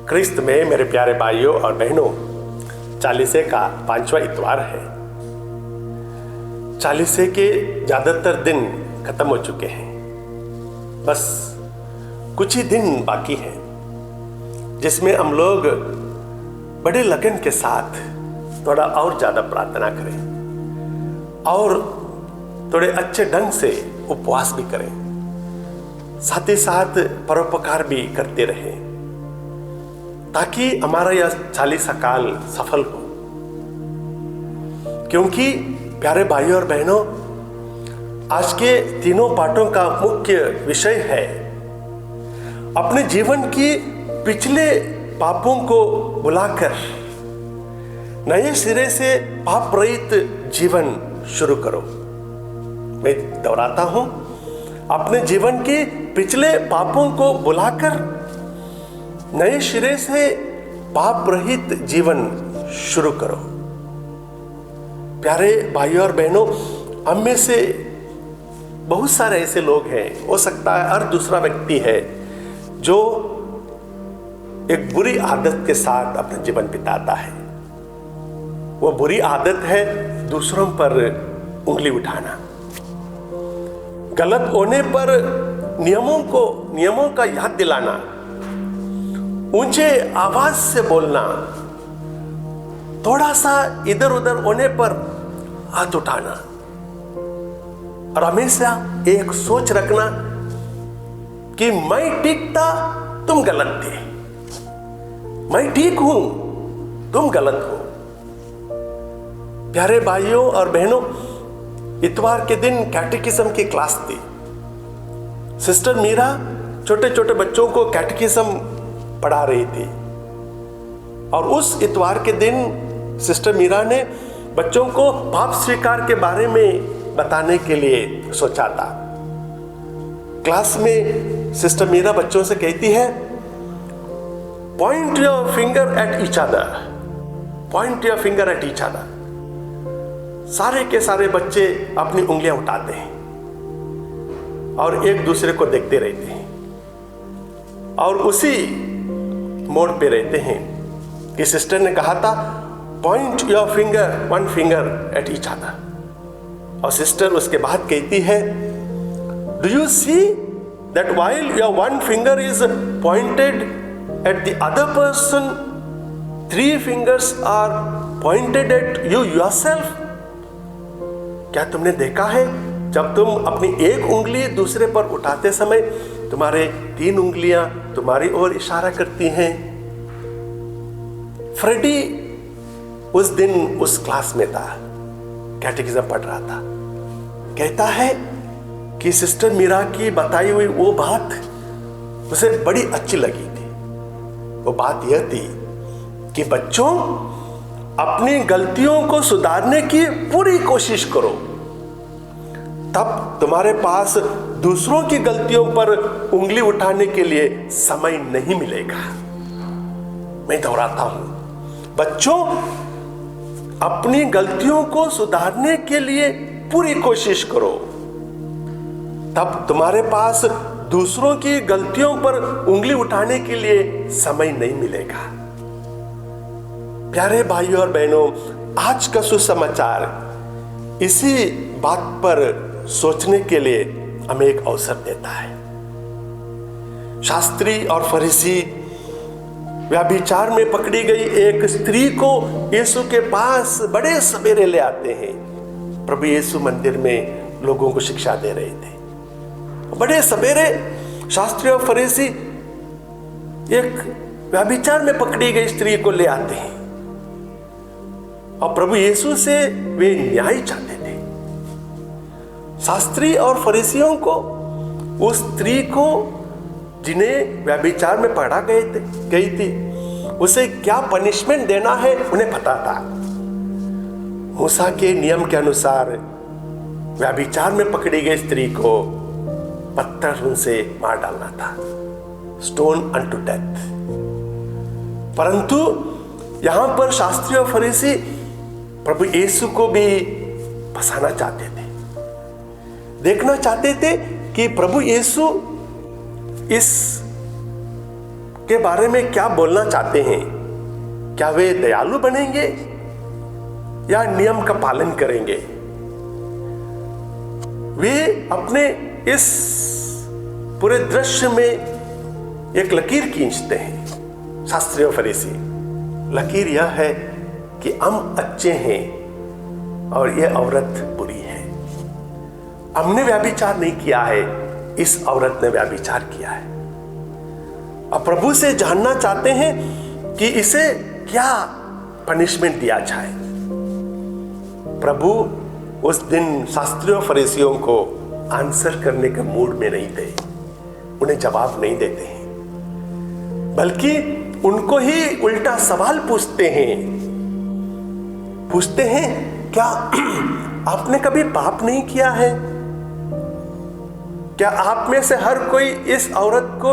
क्रिस्त में मेरे प्यारे भाइयों और बहनों, चालीसे का 5वां इतवार है। चालीसे के ज्यादातर दिन खत्म हो चुके हैं, बस कुछ ही दिन बाकी हैं जिसमें हम लोग बड़े लगन के साथ थोड़ा और ज्यादा प्रार्थना करें और थोड़े अच्छे ढंग से उपवास भी करें, साथ ही साथ परोपकार भी करते रहें ताकि हमारा यह 40 काल सफल हो। क्योंकि प्यारे भाइयों और बहनों, आज के तीनों पाठों का मुख्य विषय है अपने जीवन की पिछले पापों को बुलाकर नए सिरे से पाप रहित जीवन शुरू करो। मैं दोहराता हूं, अपने जीवन के पिछले पापों को बुलाकर नए सिरे से पाप रहित जीवन शुरू करो। प्यारे भाइयों और बहनों, हम में से बहुत सारे ऐसे लोग हैं, हो सकता है हर दूसरा व्यक्ति है जो एक बुरी आदत के साथ अपना जीवन बिताता है। वो बुरी आदत है दूसरों पर उंगली उठाना, गलत होने पर नियमों का याद दिलाना, ऊंचे आवाज से बोलना, थोड़ा सा इधर उधर होने पर हाथ उठाना और हमेशा एक सोच रखना कि मैं ठीक था, तुम गलत थे, मैं ठीक हूं, तुम गलत हो। प्यारे भाइयों और बहनों, इतवार के दिन कैटेकिज्म की क्लास थी। सिस्टर मीरा छोटे छोटे बच्चों को कैटेकिज्म पढ़ा रही थी और उस इतवार के दिन सिस्टर मीरा ने बच्चों को पाप स्वीकार के बारे में बताने के लिए सोचा था। क्लास में सिस्टर मीरा बच्चों से कहती है, point your finger at each other, point your finger at each other. सारे के सारे बच्चे अपनी उंगलियां उठाते हैं और एक दूसरे को देखते रहते हैं और उसी मोड़ पे रहते हैं कि सिस्टर ने कहा था, point your finger, one finger at each other. और सिस्टर उसके बाद कहती है, do you see that while your one finger is pointed at the other person, 3 fingers are pointed at you yourself. क्या तुमने देखा है, जब तुम अपनी एक उंगली दूसरे पर उठाते समय तुम्हारे 3 उंगलियां तुम्हारी ओर इशारा करती हैं। फ्रेडी उस दिन उस क्लास में था, कैटेकिज्म पढ़ रहा था। कहता है कि सिस्टर मीरा की बताई हुई वो बात उसे बड़ी अच्छी लगी थी। वो बात यह थी कि बच्चों, अपनी गलतियों को सुधारने की पूरी कोशिश करो, तब तुम्हारे पास दूसरों की गलतियों पर उंगली उठाने के लिए समय नहीं मिलेगा। मैं दोहराता हूं, बच्चों, अपनी गलतियों को सुधारने के लिए पूरी कोशिश करो, तब तुम्हारे पास दूसरों की गलतियों पर उंगली उठाने के लिए समय नहीं मिलेगा। प्यारे भाइयों और बहनों, आज का सुसमाचार इसी बात पर सोचने के लिए हमें एक अवसर देता है। शास्त्री और फरीसी व्यभिचार में पकड़ी गई एक स्त्री को यीशु के पास बड़े सवेरे ले आते हैं। प्रभु यीशु मंदिर में लोगों को शिक्षा दे रहे थे। बड़े सवेरे शास्त्री और फरीसी एक व्यभिचार में पकड़ी गई स्त्री को ले आते हैं और प्रभु यीशु से वे न्याय चाहते थे। शास्त्री और फरीसियों को उस स्त्री को, जिन्हें व्यभिचार में पकड़ा गई थी, उसे क्या पनिशमेंट देना है उन्हें पता था। मूसा के नियम के अनुसार व्यभिचार में पकड़ी गई स्त्री को पत्थर उनसे मार डालना था, स्टोन अनटू डेथ। परंतु यहां पर शास्त्री और फरीसी प्रभु यीशु को भी फंसाना चाहते थे, देखना चाहते थे कि प्रभु यीशु इस के बारे में क्या बोलना चाहते हैं? क्या वे दयालु बनेंगे या नियम का पालन करेंगे? वे अपने इस पूरे दृश्य में एक लकीर खींचते हैं, शास्त्री और फरीसी। लकीर यह है कि हम अच्छे हैं और यह औरत बुरी है। हमने व्यभिचार नहीं किया है, इस औरत ने व्यभिचार किया है। अब प्रभु से जानना चाहते हैं कि इसे क्या पनिशमेंट दिया जाए। प्रभु उस दिन शास्त्रियों फरीसियों को आंसर करने के मूड में नहीं थे, उन्हें जवाब नहीं देते हैं, बल्कि उनको ही उल्टा सवाल पूछते हैं क्या आपने कभी पाप नहीं किया है? क्या आप में से हर कोई इस औरत को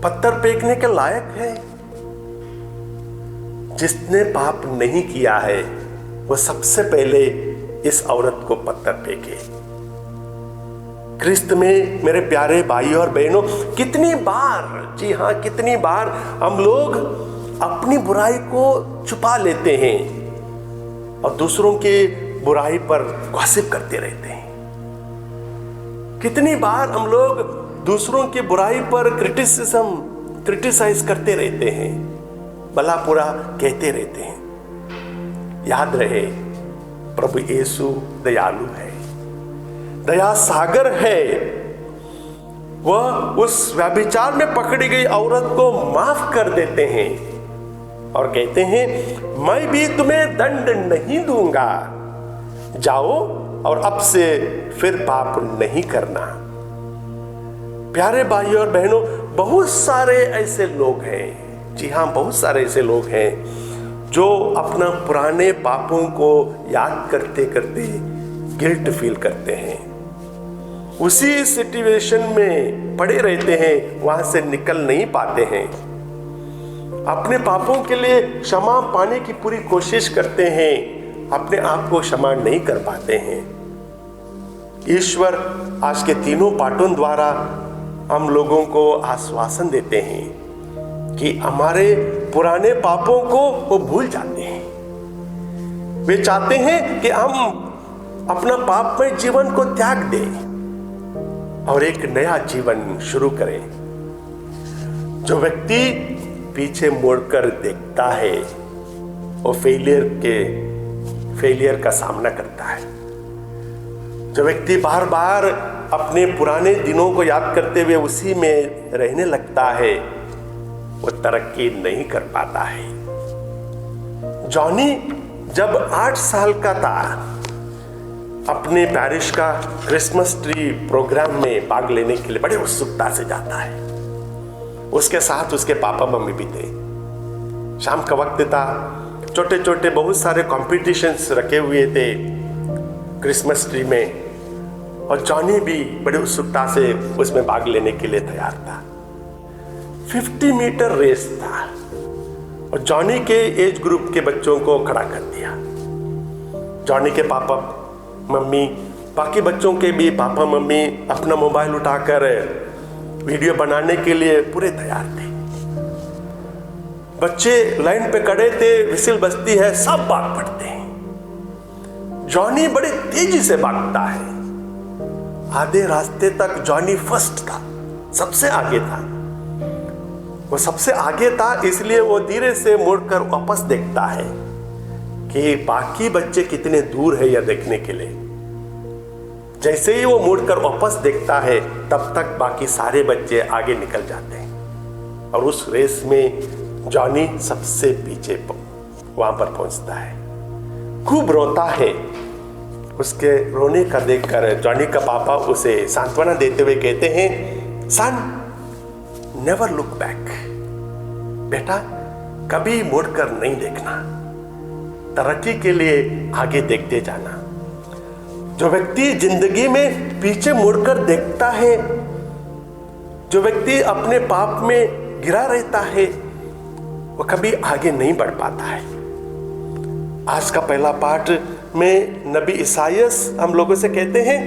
पत्थर फेंकने के लायक है? जिसने पाप नहीं किया है वो सबसे पहले इस औरत को पत्थर फेंके। क्रिस्त में मेरे प्यारे भाइयों और बहनों, कितनी बार, जी हाँ, कितनी बार हम लोग अपनी बुराई को छुपा लेते हैं और दूसरों की बुराई पर गॉसिप करते रहते हैं। कितनी बार हम लोग दूसरों की बुराई पर क्रिटिसाइज करते रहते हैं, भला बुरा कहते रहते हैं। याद रहे, प्रभु यीशु दयालु है, दया सागर है। वह उस व्यभिचार में पकड़ी गई औरत को माफ कर देते हैं और कहते हैं, मैं भी तुम्हें दंड नहीं दूंगा, जाओ और अब से फिर पाप नहीं करना। प्यारे भाइयों और बहनों, बहुत सारे ऐसे लोग हैं, जी हाँ, बहुत सारे ऐसे लोग हैं जो अपना पुराने पापों को याद करते करते गिल्ट फील करते हैं, उसी सिचुएशन में पड़े रहते हैं, वहां से निकल नहीं पाते हैं, अपने पापों के लिए क्षमा पाने की पूरी कोशिश करते हैं, अपने आप को क्षमा नहीं कर पाते हैं। ईश्वर आज के तीनों पाठों द्वारा हम लोगों को आश्वासन देते हैं कि हमारे पुराने पापों को वो भूल जाते हैं। वे चाहते हैं कि हम अपना पापमय जीवन को त्याग दें और एक नया जीवन शुरू करें। जो व्यक्ति पीछे मुड़कर देखता है वो फेलियर का सामना करता है। जो व्यक्ति बार बार अपने पुराने दिनों को याद करते हुए उसी में रहने लगता है वो तरक्की नहीं कर पाता है। जॉनी जब 8 साल का था, अपने पैरिश का क्रिसमस ट्री प्रोग्राम में भाग लेने के लिए बड़े उत्सुकता से जाता है। उसके साथ उसके पापा मम्मी भी थे। शाम का वक्त था, छोटे छोटे बहुत सारे कॉम्पिटिशन्स रखे हुए थे क्रिसमस ट्री में, और जॉनी भी बड़ी उत्सुकता से उसमें भाग लेने के लिए तैयार था। 50 मीटर रेस था और जॉनी के एज ग्रुप के बच्चों को खड़ा कर दिया। जॉनी के पापा मम्मी, बाकी बच्चों के भी पापा मम्मी अपना मोबाइल उठाकर वीडियो बनाने के लिए पूरे तैयार थे। बच्चे लाइन पे खड़े थे, विसिल बजती है, सब भाग पड़ते हैं। जॉनी बड़े तेजी से भागता है। आधे रास्ते तक जॉनी फर्स्ट था, सबसे आगे था। वो सबसे आगे था इसलिए वो धीरे से मुड़कर वापस देखता है कि बाकी बच्चे कितने दूर है यह देखने के लिए। जैसे ही वो मुड़कर वापस देखता है तब तक बाकी सारे बच्चे आगे निकल जाते हैं और उस रेस में जॉनी सबसे पीछे वहां पर पहुंचता है। खूब रोता है। उसके रोने का देखकर जॉनी का पापा उसे सांत्वना देते हुए कहते हैं, सन, नेवर लुक बैक। बेटा, कभी मुड़कर नहीं देखना, तरक्की के लिए आगे देखते जाना। जो व्यक्ति जिंदगी में पीछे मुड़कर देखता है, जो व्यक्ति अपने पाप में गिरा रहता है, वो कभी आगे नहीं बढ़ पाता है। आज का पहला पाठ में नबी ईसायास हम लोगों से कहते हैं,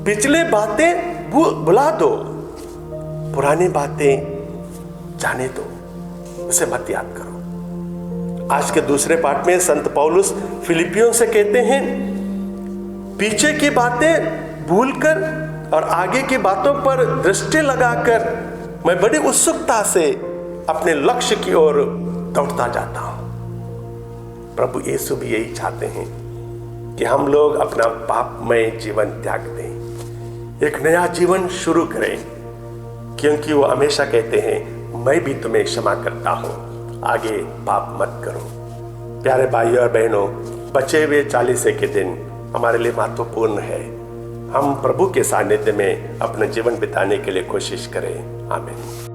पिछले बातें भुला दो, पुरानी बातें जाने दो, उसे मत याद करो। आज के दूसरे पाठ में संत पौलुस फिलिपियों से कहते हैं, पीछे की बातें भूलकर और आगे की बातों पर दृष्टि लगाकर मैं बड़ी उत्सुकता से अपने लक्ष्य की ओर दौड़ता जाता हूं। प्रभु यीशु भी यही चाहते हैं कि हम लोग अपना पापमय जीवन त्याग दें, एक नया जीवन शुरू करें, क्योंकि वो हमेशा कहते हैं मैं भी तुम्हें क्षमा करता हूं, आगे पाप मत करो। प्यारे भाइयों और बहनों, बचे हुए 40 के दिन हमारे लिए महत्वपूर्ण है। हम प्रभु के सानिध्य में अपना जीवन बिताने के लिए कोशिश करें। आमीन।